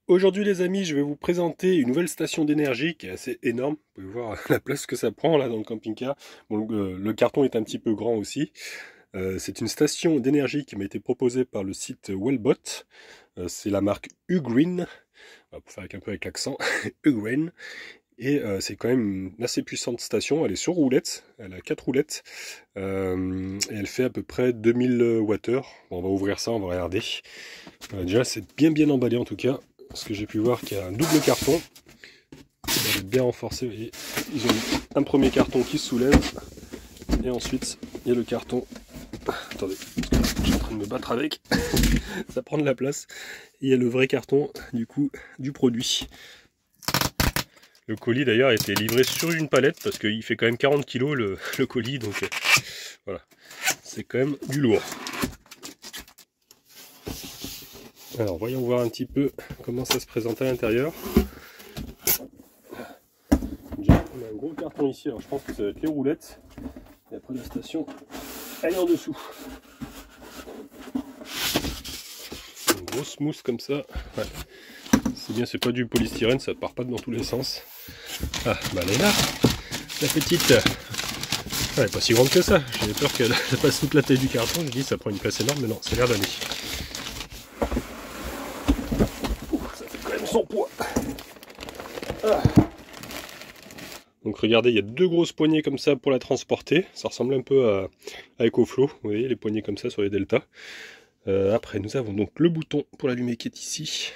Aujourd'hui les amis, je vais vous présenter une nouvelle station d'énergie qui est assez énorme. Vous pouvez voir la place que ça prend là dans le camping-car. Bon, le carton est un petit peu grand aussi. C'est une station d'énergie qui m'a été proposée par le site Wellbot. C'est la marque Ugreen, pour faire un peu avec l'accent, Ugreen. Et c'est quand même une assez puissante station, elle est sur roulette, elle a 4 roulettes, et elle fait à peu près 2000 Wh. Bon, on va ouvrir ça, on va regarder. Déjà c'est bien emballé en tout cas, parce que j'ai pu voir qu'il y a un double carton, ça va être bien renforcé, vous voyez. Ils ont mis un premier carton qui se soulève, et ensuite il y a le carton, attendez, je suis en train de me battre avec, ça prend de la place, et il y a le vrai carton du coup du produit. Le colis d'ailleurs a été livré sur une palette parce qu'il fait quand même 40 kg le colis, donc voilà, c'est quand même du lourd. Alors voyons voir un petit peu comment ça se présente à l'intérieur. Déjà on a un gros carton ici, alors je pense que ça va être les roulettes, et après la station elle est en dessous. Une grosse mousse comme ça, ouais. C'est bien, c'est pas du polystyrène, ça part pas dans tous les sens. Ah, bah elle est là, la petite. Elle est pas si grande que ça. J'avais peur qu'elle passe toute la taille du carton. Je dis ça prend une place énorme, mais non, ça a l'air d'aller. Ça fait quand même son poids. Ah. Donc regardez, il y a deux grosses poignées comme ça pour la transporter. Ça ressemble un peu à EcoFlow. Vous voyez, les poignées comme ça sur les Delta. Après, nous avons donc le bouton pour l'allumer qui est ici.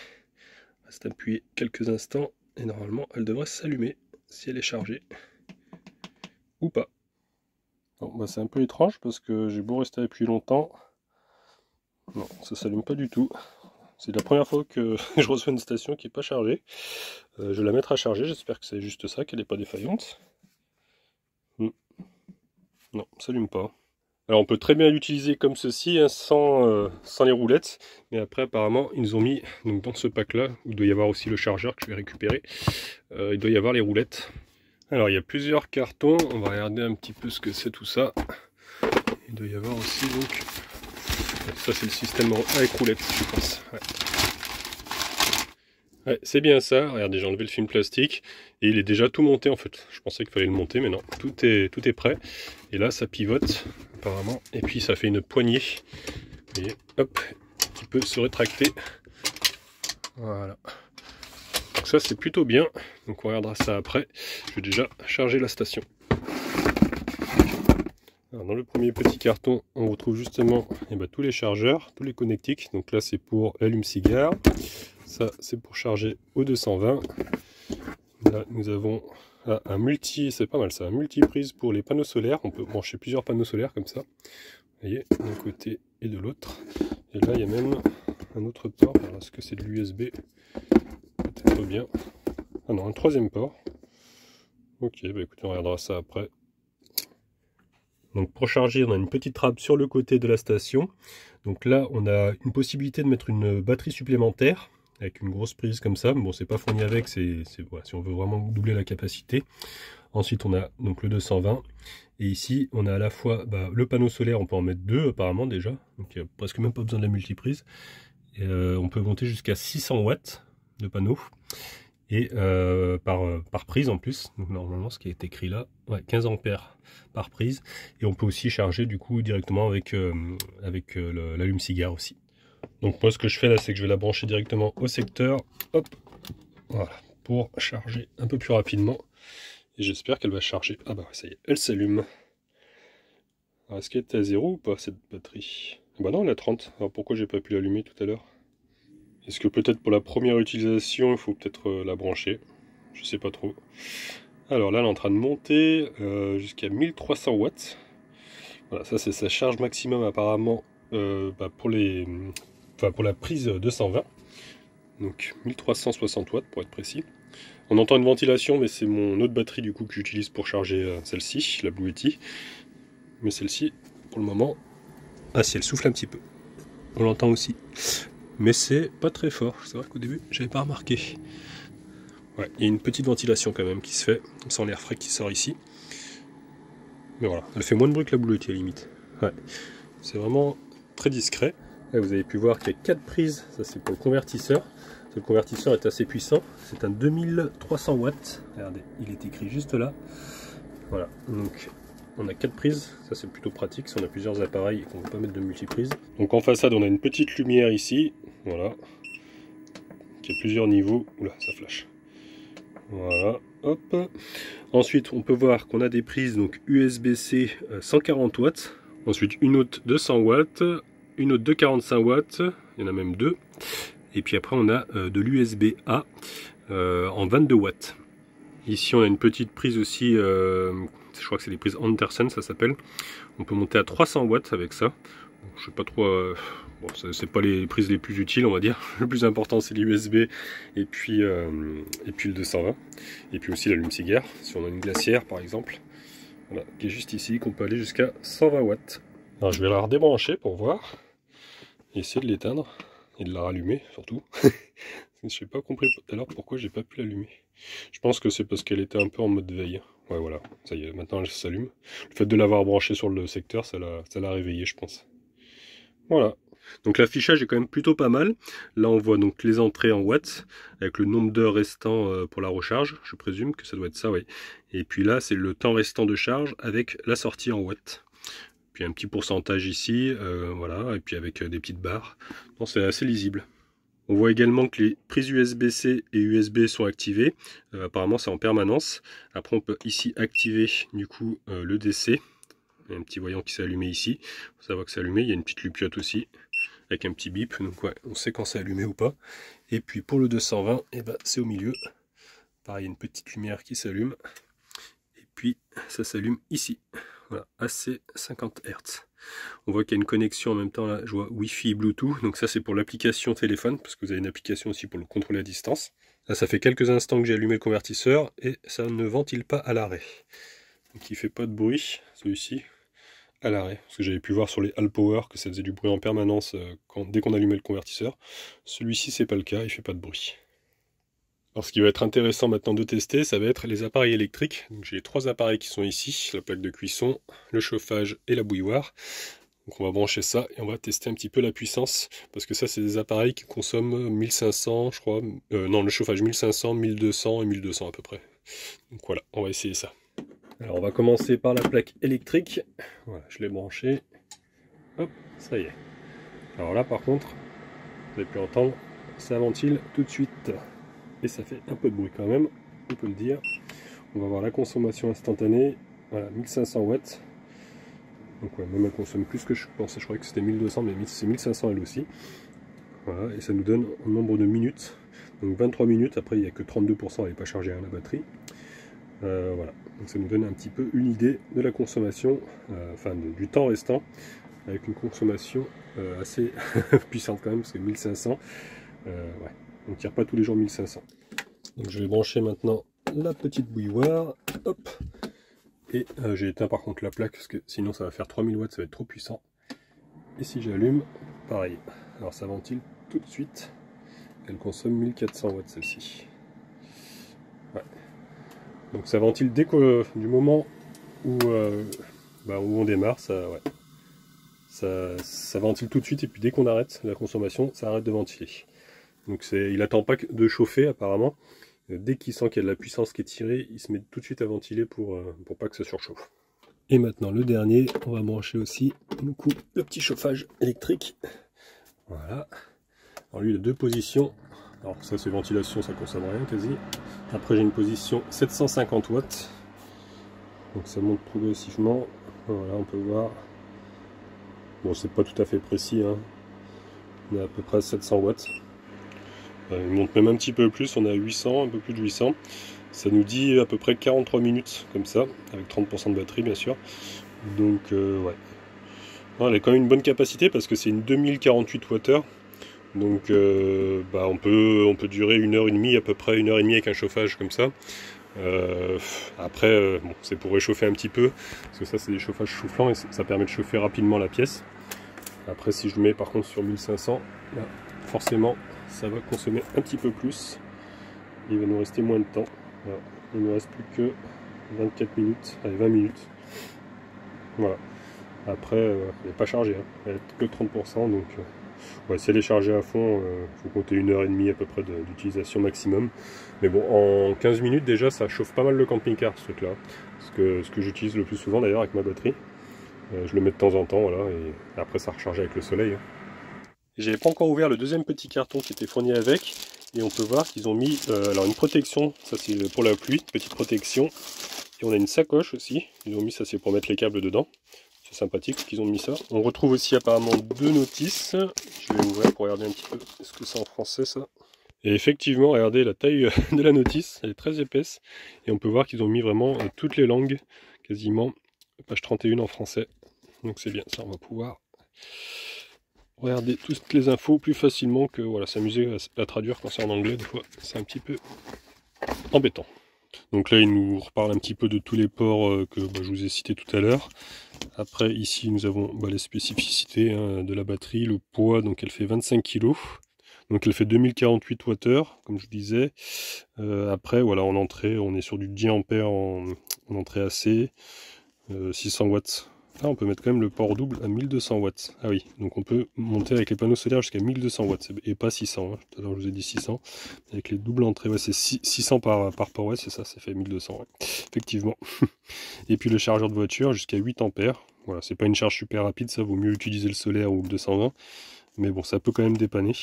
On va rester appuyé quelques instants et normalement, elle devrait s'allumer si elle est chargée ou pas. Bon, bah c'est un peu étrange parce que j'ai beau rester appuyé longtemps, non, ça s'allume pas du tout. C'est la première fois que je reçois une station qui n'est pas chargée. Je vais la mettre à charger, j'espère que c'est juste ça, qu'elle n'est pas défaillante. Non, ça s'allume pas. Alors on peut très bien l'utiliser comme ceci, hein, sans les roulettes, mais après apparemment ils nous ont mis donc, dans ce pack là, où il doit y avoir aussi le chargeur que je vais récupérer, il doit y avoir les roulettes. Alors il y a plusieurs cartons, on va regarder un petit peu ce que c'est tout ça. Il doit y avoir aussi donc, ça c'est le système avec roulette je pense. Ouais, c'est bien ça, regardez j'ai enlevé le film plastique et il est déjà tout monté en fait. Je pensais qu'il fallait le monter mais non, tout est prêt. Et là ça pivote apparemment et puis ça fait une poignée. Et hop, qui peut se rétracter. Voilà. Donc ça c'est plutôt bien, donc on regardera ça après. Je vais déjà charger la station. Alors dans le premier petit carton, on retrouve justement tous les chargeurs, tous les connectiques. Donc là c'est pour l'allume-cigare. Ça c'est pour charger au 220. Là nous avons un multi, c'est pas mal ça, un multiprise pour les panneaux solaires. On peut brancher plusieurs panneaux solaires comme ça. Vous voyez, d'un côté et de l'autre. Et là il y a même un autre port. Alors est-ce que c'est de l'USB? Peut-être bien. Ah non, un troisième port. Ok, bah écoutez, on regardera ça après. Donc pour charger, on a une petite trappe sur le côté de la station. Donc là, on a une possibilité de mettre une batterie supplémentaire avec une grosse prise comme ça. Bon, c'est pas fourni avec, voilà, si on veut vraiment doubler la capacité. Ensuite, on a donc le 220. Et ici, on a à la fois le panneau solaire, on peut en mettre deux apparemment déjà. Donc il n'y a presque même pas besoin de la multiprise. Et, on peut monter jusqu'à 600 watts de panneau. Et par prise en plus, donc normalement ce qui est écrit là, ouais, 15 ampères par prise. Et on peut aussi charger du coup directement avec l'allume-cigare aussi. Donc moi ce que je fais là, c'est que je vais la brancher directement au secteur, hop, voilà, pour charger un peu plus rapidement. Et j'espère qu'elle va charger. Ah bah ça y est, elle s'allume. Alors est-ce qu'elle était à 0 ou pas cette batterie? Bah non, elle est à 30. Alors pourquoi j'ai pas pu l'allumer tout à l'heure? Est-ce que peut-être pour la première utilisation, il faut peut-être la brancher? Je sais pas trop. Alors là, elle est en train de monter jusqu'à 1300 watts. Voilà, ça c'est sa charge maximum apparemment pour la prise 220. Donc 1360 watts pour être précis. On entend une ventilation, mais c'est mon autre batterie du coup que j'utilise pour charger celle-ci, la Blue Yeti. Mais celle-ci, pour le moment, ah si elle souffle un petit peu. On l'entend aussi. Mais c'est pas très fort, c'est vrai qu'au début j'avais pas remarqué. Ouais, il y a une petite ventilation quand même qui se fait, on sent l'air frais qui sort ici. Mais voilà, elle fait moins de bruit que la Blue Yeti à la limite. Ouais, c'est vraiment très discret. Là, vous avez pu voir qu'il y a 4 prises, ça c'est pour le convertisseur. Le convertisseur est assez puissant, c'est un 2300 watts, regardez, il est écrit juste là. Voilà, donc on a 4 prises, ça c'est plutôt pratique si on a plusieurs appareils et qu'on ne veut pas mettre de multiprise. Donc en façade on a une petite lumière ici, voilà, qui a plusieurs niveaux. Oula, ça flash. Voilà, hop. Ensuite on peut voir qu'on a des prises donc USB-C 140 watts, ensuite une autre de 100 watts, une autre de 45 watts, il y en a même deux. Et puis après on a de l'USB-A en 22 watts. Ici on a une petite prise aussi, je crois que c'est les prises Anderson ça s'appelle. On peut monter à 300 watts avec ça. Je sais pas trop, bon, c'est pas les prises les plus utiles on va dire. Le plus important c'est l'USB et puis le 220. Et puis aussi l'allume-cigare, si on a une glacière par exemple. Voilà, qui est juste ici, qu'on peut aller jusqu'à 120 watts. Alors je vais la redébrancher pour voir. Et essayer de l'éteindre. Et de la rallumer surtout. Je n'ai pas compris tout à l'heure pourquoi j'ai pas pu l'allumer. Je pense que c'est parce qu'elle était un peu en mode veille. Ouais voilà, ça y est, maintenant elle s'allume. Le fait de l'avoir branchée sur le secteur, ça l'a réveillée je pense. Voilà. Donc l'affichage est quand même plutôt pas mal. Là on voit donc les entrées en watts, avec le nombre d'heures restant pour la recharge. Je présume que ça doit être ça, oui. Et puis là c'est le temps restant de charge avec la sortie en watts. Puis un petit pourcentage ici, voilà, et puis avec des petites barres. Donc c'est assez lisible. On voit également que les prises USB-C et USB sont activées. Apparemment c'est en permanence. Après on peut ici activer du coup le DC. Il y a un petit voyant qui s'est allumé ici. Pour savoir que c'est allumé, il y a une petite lupiote aussi, avec un petit bip. Donc ouais, on sait quand c'est allumé ou pas. Et puis pour le 220, eh ben, c'est au milieu. Pareil, il y a une petite lumière qui s'allume. Et puis ça s'allume ici. Voilà, AC 50 Hz. On voit qu'il y a une connexion en même temps, là, je vois Wi-Fi, Bluetooth, donc ça c'est pour l'application téléphone, parce que vous avez une application aussi pour le contrôler à distance. Là ça fait quelques instants que j'ai allumé le convertisseur, et ça ne ventile pas à l'arrêt. Donc il ne fait pas de bruit, celui-ci, à l'arrêt. Parce que j'avais pu voir sur les All Power que ça faisait du bruit en permanence dès qu'on allumait le convertisseur. Celui-ci c'est pas le cas, il ne fait pas de bruit. Alors ce qui va être intéressant maintenant de tester, ça va être les appareils électriques. J'ai 3 appareils qui sont ici, la plaque de cuisson, le chauffage et la bouilloire. Donc on va brancher ça et on va tester un petit peu la puissance, parce que ça c'est des appareils qui consomment 1500 je crois, non le chauffage 1500, 1200 et 1200 à peu près. Donc voilà, on va essayer ça. Alors on va commencer par la plaque électrique, voilà je l'ai branchée, hop, ça y est. Alors là par contre, vous avez pu entendre, ça ventile tout de suite. Et ça fait un peu de bruit quand même, on peut le dire. On va voir la consommation instantanée, voilà, 1500 watts. Donc ouais, même elle consomme plus que je pensais, je croyais que c'était 1200, mais c'est 1500 elle aussi. Voilà, et ça nous donne un nombre de minutes, donc 23 minutes, après il n'y a que 32%, elle n'est pas chargée à la batterie. Voilà, donc ça nous donne un petit peu une idée de la consommation, enfin du temps restant, avec une consommation assez puissante quand même, parce que 1500, ouais. On ne tire pas tous les jours 1500. Donc je vais brancher maintenant la petite bouilloire. Hop. Et j'ai éteint par contre la plaque parce que sinon ça va faire 3000 watts, ça va être trop puissant. Et si j'allume, pareil. Alors ça ventile tout de suite. Elle consomme 1400 watts celle-ci. Ouais. Donc ça ventile dès que du moment où on démarre, ça, ouais. ça ventile tout de suite et puis dès qu'on arrête la consommation, ça arrête de ventiler. Donc il n'attend pas de chauffer apparemment. Dès qu'il sent qu'il y a de la puissance qui est tirée, il se met tout de suite à ventiler pour pas que ça surchauffe. Et maintenant le dernier, on va brancher aussi du coup, le petit chauffage électrique. Voilà. Alors lui il a 2 positions. Alors ça c'est ventilation, ça consomme rien quasi. Après j'ai une position 750 watts. Donc ça monte progressivement. Voilà, on peut voir. Bon c'est pas tout à fait précis, hein. On est à peu près à 700 watts. Il monte même un petit peu plus, on est à 800, un peu plus de 800. Ça nous dit à peu près 43 minutes, comme ça, avec 30% de batterie bien sûr. Donc ouais. Non, elle a quand même une bonne capacité parce que c'est une 2048 Wh. Donc on peut durer 1h30 à peu près, 1h30 avec un chauffage comme ça. Après, bon, c'est pour réchauffer un petit peu, parce que ça c'est des chauffages chauffants et ça permet de chauffer rapidement la pièce. Après si je mets par contre sur 1500, là, forcément ça va consommer un petit peu plus. Il va nous rester moins de temps. Voilà. Il ne nous reste plus que 24 minutes, allez 20 minutes. Voilà. Après, elle n'est pas chargée, hein. Elle n'est que 30%, donc Ouais, si elle est chargée à fond, il faut compter 1h30 à peu près d'utilisation maximum. Mais bon, en 15 minutes déjà, ça chauffe pas mal le camping-car ce truc-là. Ce que j'utilise le plus souvent d'ailleurs avec ma batterie. Je le mets de temps en temps, voilà, et après ça recharge avec le soleil. J'avais pas encore ouvert le deuxième petit carton qui était fourni avec, et on peut voir qu'ils ont mis alors une protection, ça c'est pour la pluie, petite protection, et on a une sacoche aussi, ils ont mis ça, c'est pour mettre les câbles dedans, c'est sympathique qu'ils ont mis ça. On retrouve aussi apparemment 2 notices, je vais ouvrir pour regarder un petit peu, est-ce que c'est en français ça? Et effectivement, regardez la taille de la notice, elle est très épaisse, et on peut voir qu'ils ont mis vraiment toutes les langues, quasiment, page 31 en français, donc c'est bien, ça on va pouvoir regarder toutes les infos plus facilement que voilà, s'amuser à traduire quand c'est en anglais, des fois c'est un petit peu embêtant. Donc là il nous reparle un petit peu de tous les ports que je vous ai cités tout à l'heure. Après ici nous avons les spécificités de la batterie, le poids, donc elle fait 25 kg. Donc elle fait 2048 Wh, comme je vous disais. Après voilà, en entrée on est sur du 10 A en entrée AC, 600 watts. Là, on peut mettre quand même le port double à 1200 watts. Ah oui, donc on peut monter avec les panneaux solaires jusqu'à 1200 watts, et pas 600. Hein. Tout à l'heure, je vous ai dit 600. Avec les doubles entrées, ouais, c'est 600 par port, ouais, c'est ça, ça fait 1200. Ouais. Effectivement. Et puis le chargeur de voiture jusqu'à 8 ampères. Voilà, c'est pas une charge super rapide, ça vaut mieux utiliser le solaire ou le 220. Mais bon, ça peut quand même dépanner.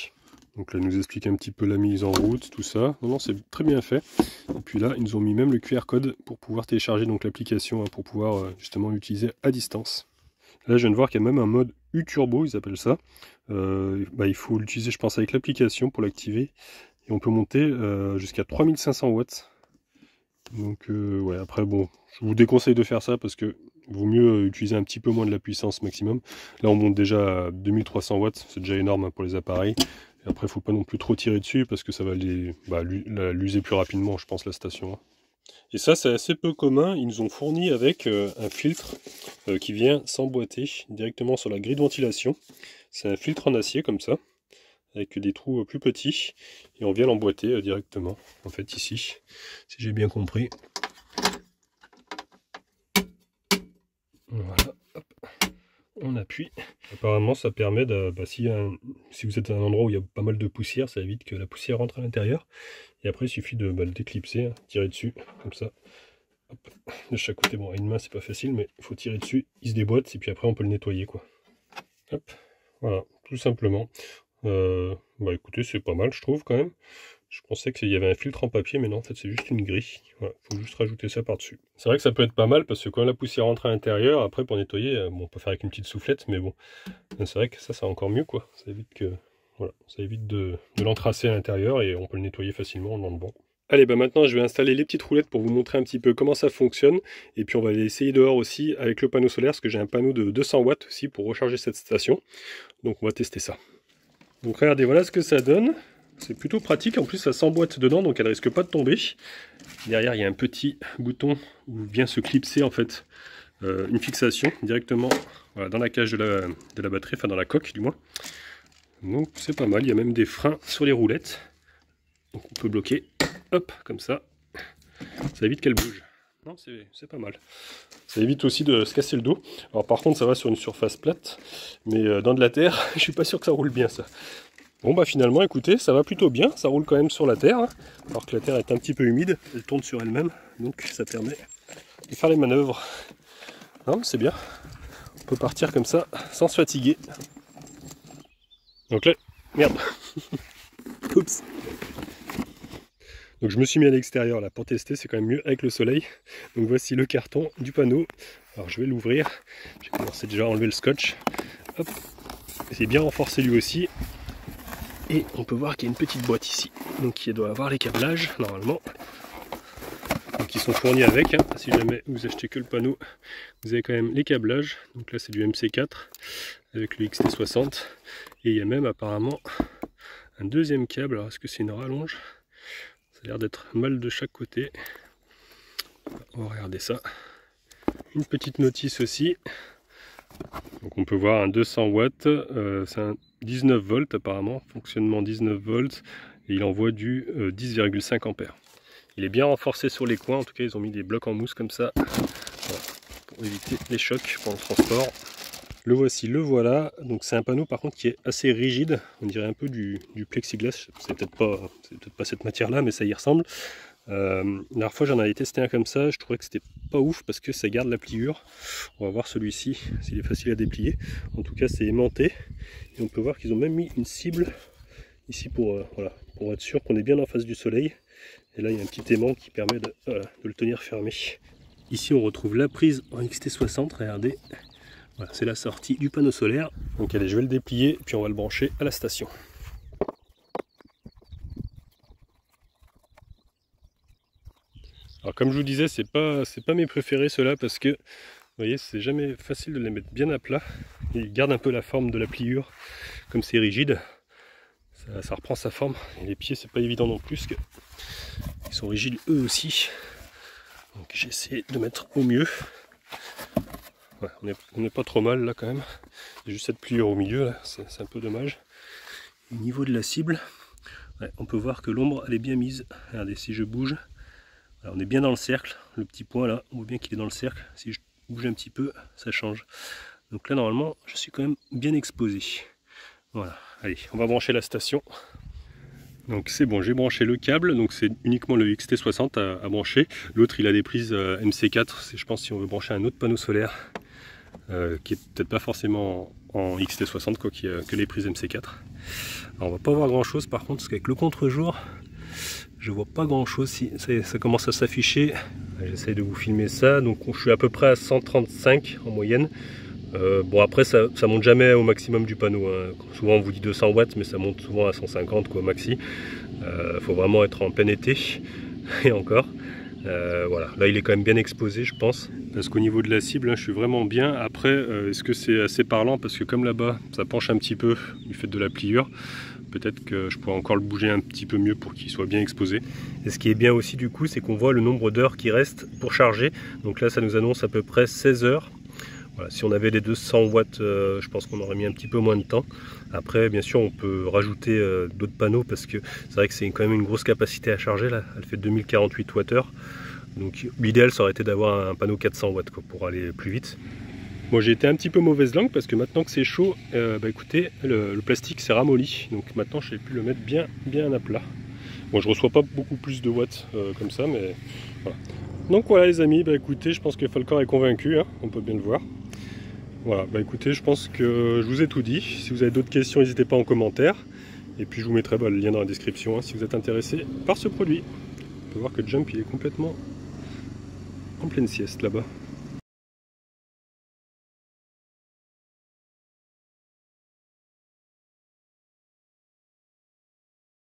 Donc là, il nous explique un petit peu la mise en route, tout ça. Non, non, c'est très bien fait. Et puis là, ils nous ont mis même le QR code pour pouvoir télécharger donc l'application, pour pouvoir justement l'utiliser à distance. Là, je viens de voir qu'il y a même un mode U-Turbo, ils appellent ça. Il faut l'utiliser, je pense, avec l'application pour l'activer. Et on peut monter jusqu'à 3500 watts. Donc, ouais, après, bon, je vous déconseille de faire ça parce que vaut mieux utiliser un petit peu moins de la puissance maximum. Là, on monte déjà à 2300 watts, c'est déjà énorme pour les appareils. Et après, il ne faut pas non plus trop tirer dessus parce que ça va l'user plus rapidement, je pense, la station. Et ça, c'est assez peu commun. Ils nous ont fourni avec un filtre qui vient s'emboîter directement sur la grille de ventilation. C'est un filtre en acier comme ça, avec des trous plus petits. Et on vient l'emboîter directement, en fait, ici, si j'ai bien compris. Voilà, hop. On appuie. Apparemment ça permet de, si vous êtes à un endroit où il y a pas mal de poussière, ça évite que la poussière rentre à l'intérieur. Et après il suffit de le déclipser, tirer dessus, comme ça. Hop, de chaque côté, bon à une main c'est pas facile, mais il faut tirer dessus, il se déboîte, et puis après on peut le nettoyer quoi. Hop, voilà, tout simplement. Écoutez, c'est pas mal je trouve quand même. Je pensais qu'il y avait un filtre en papier, mais non, en fait, c'est juste une grille. Voilà, faut juste rajouter ça par-dessus. C'est vrai que ça peut être pas mal, parce que quand la poussière rentre à l'intérieur, après, pour nettoyer, on peut faire avec une petite soufflette, mais bon, c'est vrai que ça, c'est encore mieux, quoi. Ça évite ça évite de l'entracer à l'intérieur, et on peut le nettoyer facilement dans le banc. Allez, maintenant, je vais installer les petites roulettes pour vous montrer un petit peu comment ça fonctionne, et puis on va aller essayer dehors aussi avec le panneau solaire, parce que j'ai un panneau de 200 watts aussi pour recharger cette station. Donc, on va tester ça. Donc, regardez, voilà ce que ça donne. C'est plutôt pratique, en plus ça s'emboîte dedans, donc elle risque pas de tomber. Derrière il y a un petit bouton où vient se clipser en fait une fixation directement dans la cage de la batterie, enfin dans la coque du moins. Donc c'est pas mal, il y a même des freins sur les roulettes. Donc on peut bloquer, hop, comme ça. Ça évite qu'elle bouge. Non, c'est pas mal. Ça évite aussi de se casser le dos. Alors par contre ça va sur une surface plate, mais dans de la terre, je suis pas sûr que ça roule bien ça. Bon finalement écoutez, ça va plutôt bien, ça roule quand même sur la terre, alors que la terre est un petit peu humide, elle tourne sur elle-même, donc ça permet de faire les manœuvres. Non, c'est bien, on peut partir comme ça, sans se fatiguer. Donc là, merde. Oups. Donc je me suis mis à l'extérieur là pour tester, c'est quand même mieux avec le soleil. Donc voici le carton du panneau, alors je vais l'ouvrir, j'ai commencé déjà à enlever le scotch. Hop. C'est bien renforcé lui aussi. Et on peut voir qu'il y a une petite boîte ici, donc qui doit avoir les câblages normalement, donc ils sont fournis avec, si jamais vous achetez que le panneau, vous avez quand même les câblages, donc là c'est du MC4 avec le XT60, et il y a même apparemment un deuxième câble, alors est-ce que c'est une rallonge? Ça a l'air d'être mal de chaque côté, on va regarder ça, une petite notice aussi. Donc on peut voir un 200 watts, c'est un 19 volts apparemment, fonctionnement 19 volts, et il envoie du 10,5 ampères. Il est bien renforcé sur les coins, en tout cas ils ont mis des blocs en mousse comme ça, voilà, pour éviter les chocs pendant le transport. Le voici, le voilà. Donc c'est un panneau par contre qui est assez rigide. On dirait un peu du plexiglas. C'est peut-être pas cette matière-là, mais ça y ressemble. La dernière fois j'en avais testé un comme ça. Je trouvais que c'était pas ouf parce que ça garde la pliure. On va voir celui-ci s'il est facile à déplier. En tout cas c'est aimanté. Et on peut voir qu'ils ont même mis une cible ici pour, voilà, pour être sûr qu'on est bien en face du soleil. Et là il y a un petit aimant qui permet de le tenir fermé. Ici on retrouve la prise en XT60, regardez. Voilà, c'est la sortie du panneau solaire. Donc allez, je vais le déplier, puis on va le brancher à la station. Alors comme je vous disais, c'est pas mes préférés ceux-là parce que, vous voyez, c'est jamais facile de les mettre bien à plat. Ils gardent un peu la forme de la pliure, comme c'est rigide. Ça reprend sa forme. Et les pieds, c'est pas évident non plus, parce qu'ils sont rigides eux aussi. Donc j'ai essayé de mettre au mieux. Ouais, on n'est pas trop mal là quand même. Il y a juste cette pliure au milieu là, c'est un peu dommage. Au niveau de la cible, ouais, on peut voir que l'ombre elle est bien mise. Regardez, si je bouge, voilà, on est bien dans le cercle. Le petit point là, on voit bien qu'il est dans le cercle. Si je bouge un petit peu, ça change. Donc là normalement, je suis quand même bien exposé. Voilà, allez, on va brancher la station. Donc c'est bon, j'ai branché le câble, donc c'est uniquement le XT60 à brancher. L'autre il a des prises MC4, je pense si on veut brancher un autre panneau solaire. Qui est peut-être pas forcément en XT60 quoi, que les prises MC4. Alors, on va pas voir grand chose par contre, parce qu'avec le contre-jour, je vois pas grand chose. Si ça commence à s'afficher, j'essaye de vous filmer ça. Donc je suis à peu près à 135 en moyenne. Bon après ça monte jamais au maximum du panneau, hein. Souvent on vous dit 200 watts, mais ça monte souvent à 150 quoi, maxi. Faut vraiment être en plein été et encore. Voilà, là il est quand même bien exposé je pense, parce qu'au niveau de la cible, hein, je suis vraiment bien. Après, est-ce que c'est assez parlant, parce que comme là-bas ça penche un petit peu du fait de la pliure, peut-être que je pourrais encore le bouger un petit peu mieux pour qu'il soit bien exposé. Et ce qui est bien aussi du coup, c'est qu'on voit le nombre d'heures qui restent pour charger. Donc là ça nous annonce à peu près 16 heures. Voilà, si on avait les 200 watts, je pense qu'on aurait mis un petit peu moins de temps. Après, bien sûr, on peut rajouter d'autres panneaux parce que c'est vrai que c'est quand même une grosse capacité à charger. Là, elle fait 2048 Wh. Donc l'idéal, ça aurait été d'avoir un panneau 400 watts quoi, pour aller plus vite. Moi, j'ai été un petit peu mauvaise langue parce que maintenant que c'est chaud, écoutez, le plastique s'est ramolli. Donc maintenant, je sais plus le mettre bien à plat. Bon, je reçois pas beaucoup plus de watts comme ça, mais voilà. Donc voilà les amis, écoutez, je pense que Falcor est convaincu, hein, on peut bien le voir. Voilà, écoutez, je pense que je vous ai tout dit. Si vous avez d'autres questions, n'hésitez pas en commentaire. Et puis je vous mettrai le lien dans la description hein, si vous êtes intéressé par ce produit. On peut voir que Jump il est complètement en pleine sieste là-bas.